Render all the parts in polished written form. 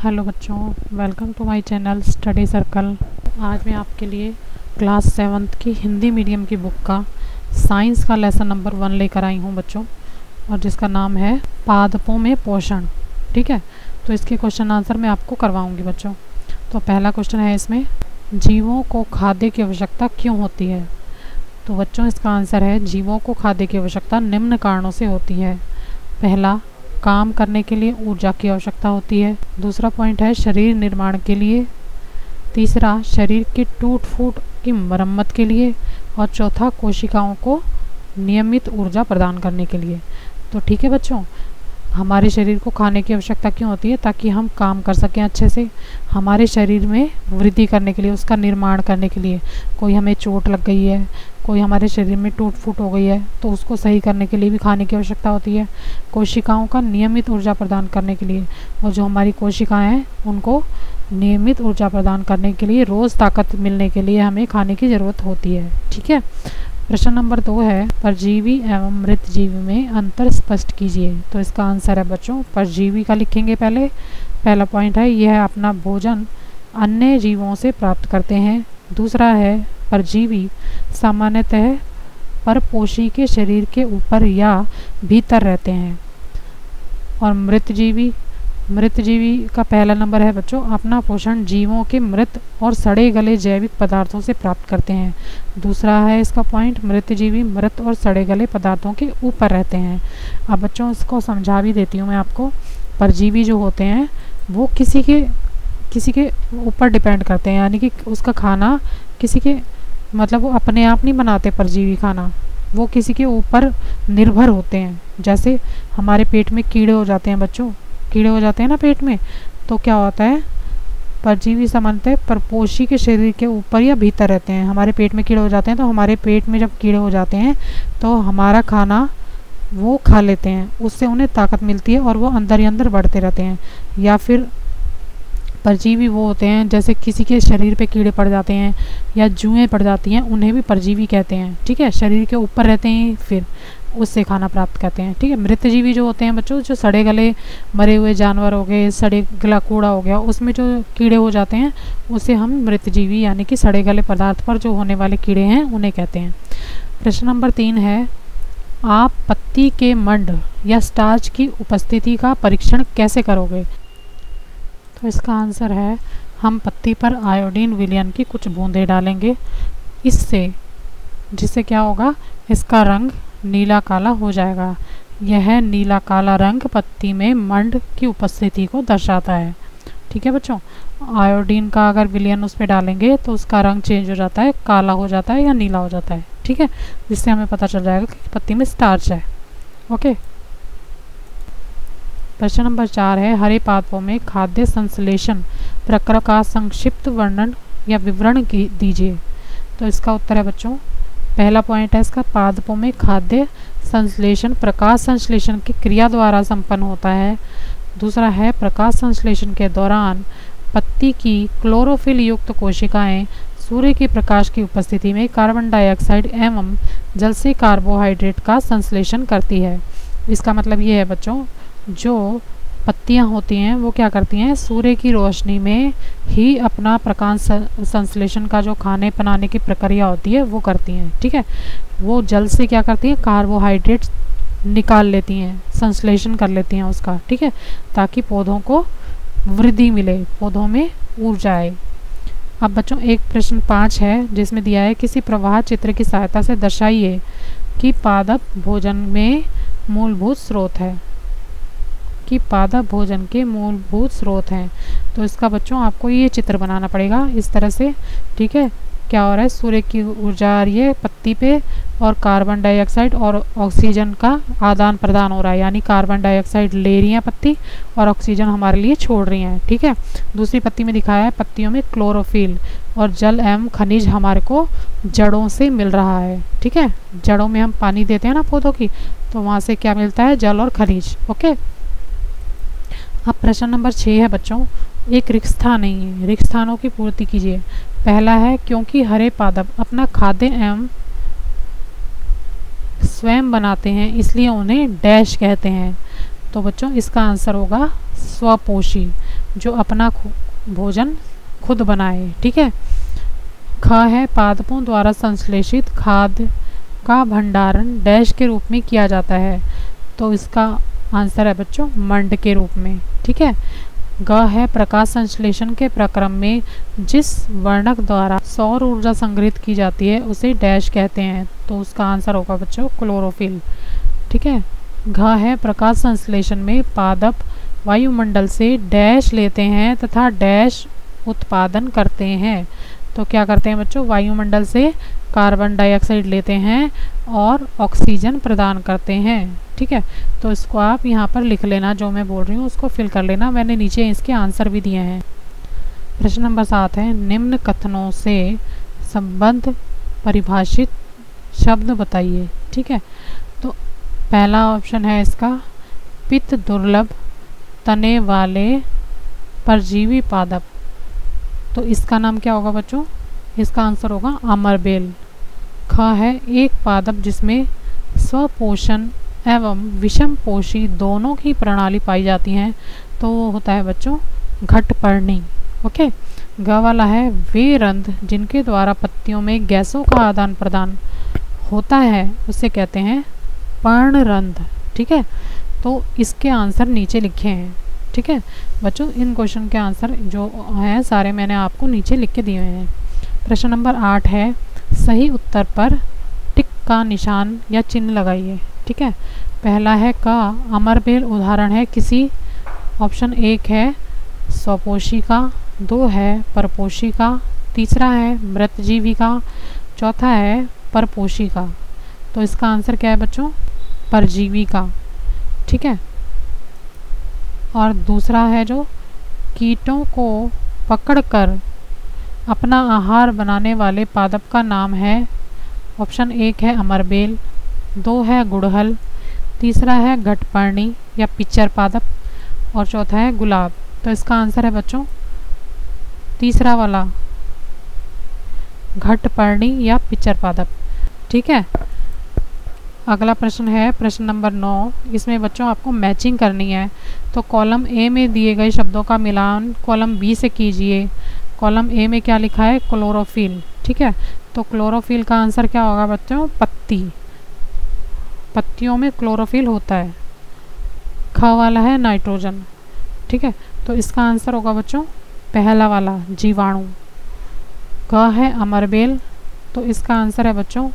Hello बच्चों, welcome to my channel study circle. आज मैं आपके लिए क्लास 7th की हिंदी मीडियम की बुक का साइंस का लेसन नंबर 1 लेकर आई हूँ बच्चों, और जिसका नाम है पादपों में पोषण। ठीक है, तो इसके क्वेश्चन आंसर मैं आपको करवाऊँगी बच्चों। तो पहला क्वेश्चन है इसमें, जीवों को खाद्य की आवश्यकता क्यों होती है? तो बच्चों इसका आंसर है, जीवों को खाद्य की आवश्यकता निम्न कारणों से होती है। पहला, काम करने के लिए ऊर्जा की आवश्यकता होती है। दूसरा पॉइंट है शरीर निर्माण के लिए। तीसरा, शरीर की टूट फूट की मरम्मत के लिए। और चौथा, कोशिकाओं को नियमित ऊर्जा प्रदान करने के लिए। तो ठीक है बच्चों, हमारे शरीर को खाने की आवश्यकता क्यों होती है? ताकि हम काम कर सकें अच्छे से, हमारे शरीर में वृद्धि करने के लिए, उसका निर्माण करने के लिए। कोई हमें चोट लग गई है, कोई हमारे शरीर में टूट फूट हो गई है, तो उसको सही करने के लिए भी खाने की आवश्यकता होती है। कोशिकाओं का नियमित ऊर्जा प्रदान करने के लिए, और जो हमारी कोशिकाएं हैं उनको नियमित ऊर्जा प्रदान करने के लिए, रोज़ ताकत मिलने के लिए हमें खाने की ज़रूरत होती है। ठीक है। प्रश्न नंबर 2 है, परजीवी एवं मृत जीवी में अंतर स्पष्ट कीजिए। तो इसका आंसर है बच्चों, परजीवी का लिखेंगे पहले। पहला पॉइंट है, यह अपना भोजन अन्य जीवों से प्राप्त करते हैं। दूसरा है, परजीवी सामान्यतः परपोषी के शरीर के ऊपर या भीतर रहते हैं। और मृत जीवी का पहला नंबर है बच्चों, अपना पोषण जीवों के मृत और सड़े गले जैविक पदार्थों से प्राप्त करते हैं। दूसरा है इसका पॉइंट, मृत जीवी मृत और सड़े गले पदार्थों के ऊपर रहते हैं। अब बच्चों इसको समझा भी देती हूँ मैं आपको। परजीवी जो होते हैं वो किसी के ऊपर डिपेंड करते हैं, यानी कि उसका खाना किसी के, मतलब वो अपने आप नहीं बनाते परजीवी खाना, वो किसी के ऊपर निर्भर होते हैं। जैसे हमारे पेट में कीड़े हो जाते हैं बच्चों, कीड़े हो जाते हैं ना पेट में, तो क्या होता है, परजीवी सामान्यतः परपोषी के शरीर के ऊपर या भीतर रहते हैं। हमारे पेट में कीड़े हो जाते हैं, तो हमारे पेट में जब कीड़े हो जाते हैं तो हमारा खाना वो खा लेते हैं, उससे उन्हें ताकत मिलती है और वो अंदर ही अंदर बढ़ते रहते हैं। या फिर परजीवी वो होते हैं, जैसे किसी के शरीर पे कीड़े पड़ जाते हैं या जुएँ पड़ जाती हैं, उन्हें भी परजीवी कहते हैं। ठीक है, शरीर के ऊपर रहते हैं, फिर उससे खाना प्राप्त करते हैं। ठीक है। मृतजीवी जो होते हैं बच्चों, जो सड़े गले मरे हुए जानवर हो गए, सड़े गला कूड़ा हो गया, उसमें जो कीड़े हो जाते हैं उसे हम मृतजीवी यानी कि सड़े गले पदार्थ पर जो होने वाले कीड़े हैं उन्हें कहते हैं। प्रश्न नंबर 3 है, आप पत्ती के मंड या स्टार्च की उपस्थिति का परीक्षण कैसे करोगे? तो इसका आंसर है, हम पत्ती पर आयोडीन विलयन की कुछ बूंदें डालेंगे, जिससे क्या होगा, इसका रंग नीला काला हो जाएगा। यह नीला काला रंग पत्ती में मंड की उपस्थिति को दर्शाता है। ठीक है बच्चों, आयोडीन का अगर विलयन उस पर डालेंगे तो उसका रंग चेंज हो जाता है, काला हो जाता है या नीला हो जाता है। ठीक है, जिससे हमें पता चल जाएगा कि पत्ती में स्टार्च है। ओके। प्रश्न नंबर 4 है, हरे पादपों में खाद्य संश्लेषण प्रक्रिया का संक्षिप्त वर्णन या विवरण दीजिए। तो इसका उत्तर है बच्चों, पहला पॉइंट है इसका, पादपों में खाद्य संश्लेषण प्रकाश संश्लेषण की क्रिया द्वारा संपन्न होता है। दूसरा है, प्रकाश संश्लेषण के दौरान पत्ती की क्लोरोफिल युक्त कोशिकाएं सूर्य के प्रकाश की उपस्थिति में कार्बन डाइऑक्साइड एवं जल से कार्बोहाइड्रेट का संश्लेषण करती है। इसका मतलब ये है बच्चों, जो पत्तियां होती हैं वो क्या करती हैं, सूर्य की रोशनी में ही अपना प्रकाश संश्लेषण का जो खाने बनाने की प्रक्रिया होती है वो करती हैं। ठीक है, वो जल से क्या करती हैं, कार्बोहाइड्रेट निकाल लेती हैं, संश्लेषण कर लेती हैं उसका। ठीक है, ताकि पौधों को वृद्धि मिले, पौधों में ऊर्जा आए। अब बच्चों एक प्रश्न 5 है, जिसमें दिया है, किसी प्रवाह चित्र की सहायता से दर्शाइए कि पादप भोजन में मूलभूत स्रोत है, कि पादप भोजन के मूलभूत स्रोत हैं। तो इसका बच्चों आपको ये चित्र बनाना पड़ेगा इस तरह से। ठीक है, क्या हो रहा है, सूर्य की ऊर्जा आ रही है पत्ती पे और कार्बन डाइऑक्साइड और ऑक्सीजन का आदान प्रदान हो रहा है, यानी कार्बन डाइऑक्साइड ले रही है पत्ती और ऑक्सीजन हमारे लिए छोड़ रही हैं। ठीक है, दूसरी पत्ती में दिखाया है, पत्तियों में क्लोरोफिल और जल एवं खनिज हमारे को जड़ों से मिल रहा है। ठीक है, जड़ों में हम पानी देते हैं ना पौधों की, तो वहाँ से क्या मिलता है, जल और खनिज। ओके। अब प्रश्न नंबर 6 है बच्चों, एक रिक्त स्थान नहीं है, रिक्त स्थानों की पूर्ति कीजिए। पहला है, क्योंकि हरे पादप अपना खाद्य एवं स्वयं बनाते हैं इसलिए उन्हें डैश कहते हैं। तो बच्चों इसका आंसर होगा स्वपोषी, जो अपना भोजन खुद बनाए। ठीक है। ख है पादपों द्वारा संश्लेषित खाद्य का भंडारण डैश के रूप में किया जाता है, तो इसका आंसर है बच्चों मंड के रूप में। ठीक है। ग है प्रकाश संश्लेषण के प्रक्रम में जिस वर्णक द्वारा सौर ऊर्जा संग्रहित की जाती है उसे डैश कहते हैं, तो उसका आंसर होगा बच्चों क्लोरोफिल। ठीक है। घ है प्रकाश संश्लेषण में पादप वायुमंडल से डैश लेते हैं तथा डैश उत्पादन करते हैं, तो क्या करते हैं बच्चों, वायुमंडल से कार्बन डाइऑक्साइड लेते हैं और ऑक्सीजन प्रदान करते हैं। ठीक है। तो इसको आप यहाँ पर लिख लेना, जो मैं बोल रही हूँ उसको फिल कर लेना, मैंने नीचे इसके आंसर भी दिए हैं। प्रश्न नंबर 7 है निम्न कथनों से संबंध परिभाषित शब्द बताइए। ठीक है। तो पहला ऑप्शन है इसका पित्त दुर्लभ तने वाले परजीवी पादप, तो इसका नाम क्या होगा बच्चों, इसका आंसर होगा अमरबेल। ख है एक पादप जिसमें स्वपोषण एवं विषम पोषी दोनों की प्रणाली पाई जाती हैं, तो वो होता है बच्चों घटपर्णी। ओके। ग वाला है वे रंध्र जिनके द्वारा पत्तियों में गैसों का आदान प्रदान होता है उसे कहते हैं पर्णरंध्र। ठीक है। तो इसके आंसर नीचे लिखे हैं। ठीक है बच्चों, इन क्वेश्चन के आंसर जो हैं सारे मैंने आपको नीचे लिख के दिए हैं। प्रश्न नंबर 8 है सही उत्तर पर टिक का निशान या चिन्ह लगाइए। ठीक है। पहला है का अमरबेल उदाहरण है किसी, ऑप्शन 1 है स्वपोषी का, 2 है परपोषी का, तीसरा है मृतजीवी का, चौथा है परपोषी का, तो इसका आंसर क्या है बच्चों, परजीवी का। ठीक है। और दूसरा है जो कीटों को पकड़कर अपना आहार बनाने वाले पादप का नाम है, ऑप्शन 1 है अमरबेल, 2 है गुड़हल, तीसरा है घटपर्णी या पिच्चर पादप और चौथा है गुलाब, तो इसका आंसर है बच्चों तीसरा वाला घटपर्णी या पिच्चर पादप। ठीक है। अगला प्रश्न है प्रश्न नंबर 9, इसमें बच्चों आपको मैचिंग करनी है, तो कॉलम ए में दिए गए शब्दों का मिलान कॉलम बी से कीजिए। कॉलम ए में क्या लिखा है, क्लोरोफिल। ठीक है। तो क्लोरोफिल का आंसर क्या होगा बच्चों, पत्ती, पत्तियों में क्लोरोफिल होता है। ख वाला है नाइट्रोजन। ठीक है। तो इसका आंसर होगा बच्चों पहला वाला जीवाणु। ग है अमरबेल, तो इसका आंसर है बच्चों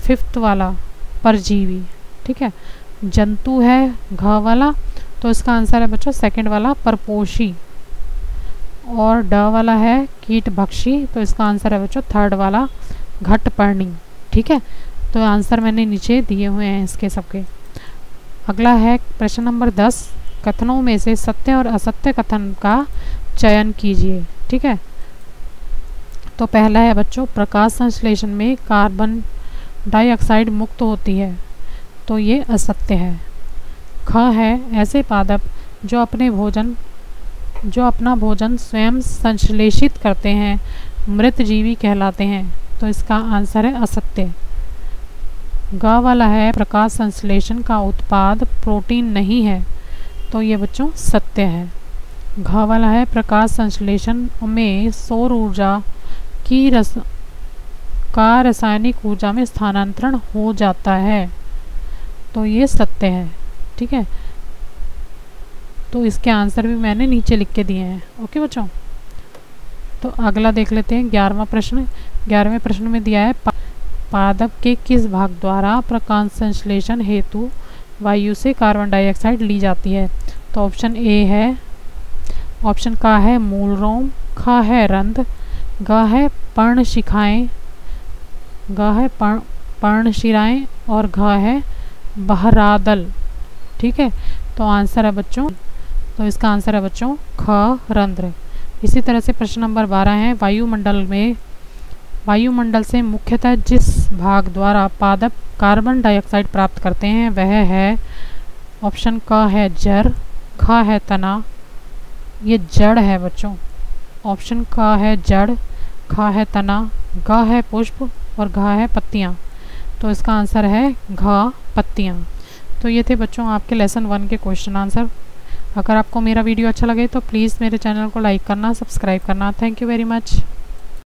5th वाला परजीवी। ठीक है। जंतु है घ वाला, तो इसका आंसर है बच्चों 2nd वाला परपोषी। और ड वाला है कीट भक्षी, तो इसका आंसर है बच्चों 3rd वाला घटपर्णी। ठीक है। तो आंसर मैंने नीचे दिए हुए हैं इसके सबके। अगला है प्रश्न नंबर 10, कथनों में से सत्य और असत्य कथन का चयन कीजिए। ठीक है। तो पहला है बच्चों प्रकाश संश्लेषण में कार्बन डाइऑक्साइड मुक्त होती है, तो ये असत्य है। ख है ऐसे पादप जो अपना भोजन स्वयं संश्लेषित करते हैं मृत जीवी कहलाते हैं, तो इसका आंसर है असत्य। ग वाला है प्रकाश संश्लेषण का उत्पाद प्रोटीन नहीं है, तो ये बच्चों सत्य है। घ वाला है प्रकाश संश्लेषण में सौर ऊर्जा की रासायनिक ऊर्जा में स्थानांतरण हो जाता है, तो ये सत्य है। ठीक है। तो इसके आंसर भी मैंने नीचे लिख के दिए हैं। ओके बच्चों। तो अगला देख लेते हैं 11वां प्रश्न। 11वें प्रश्न में दिया है पादप के किस भाग द्वारा प्रकाश संश्लेषण हेतु वायु से कार्बन डाइऑक्साइड ली जाती है, तो ऑप्शन ए है, ऑप्शन का है मूल रोम, ख है रंध्र, ग है पर्णशिखाएं, ग है पर्णशिराएं और घ है बहरादल। ठीक है। तो आंसर है बच्चों, तो इसका आंसर है बच्चों ख रंध्र। इसी तरह से प्रश्न नंबर 12 है वायुमंडल से मुख्यतः जिस भाग द्वारा पादप कार्बन डाइऑक्साइड प्राप्त करते हैं वह है, ऑप्शन क है जड़, ख है तना, ये जड़ है बच्चों, ऑप्शन क है जड़, ख है तना, ग है पुष्प और घ है पत्तियाँ, तो इसका आंसर है घ पत्तियाँ। तो ये थे बच्चों आपके लेसन 1 के क्वेश्चन आंसर। अगर आपको मेरा वीडियो अच्छा लगे तो प्लीज़ मेरे चैनल को लाइक करना, सब्सक्राइब करना। Thank you very much.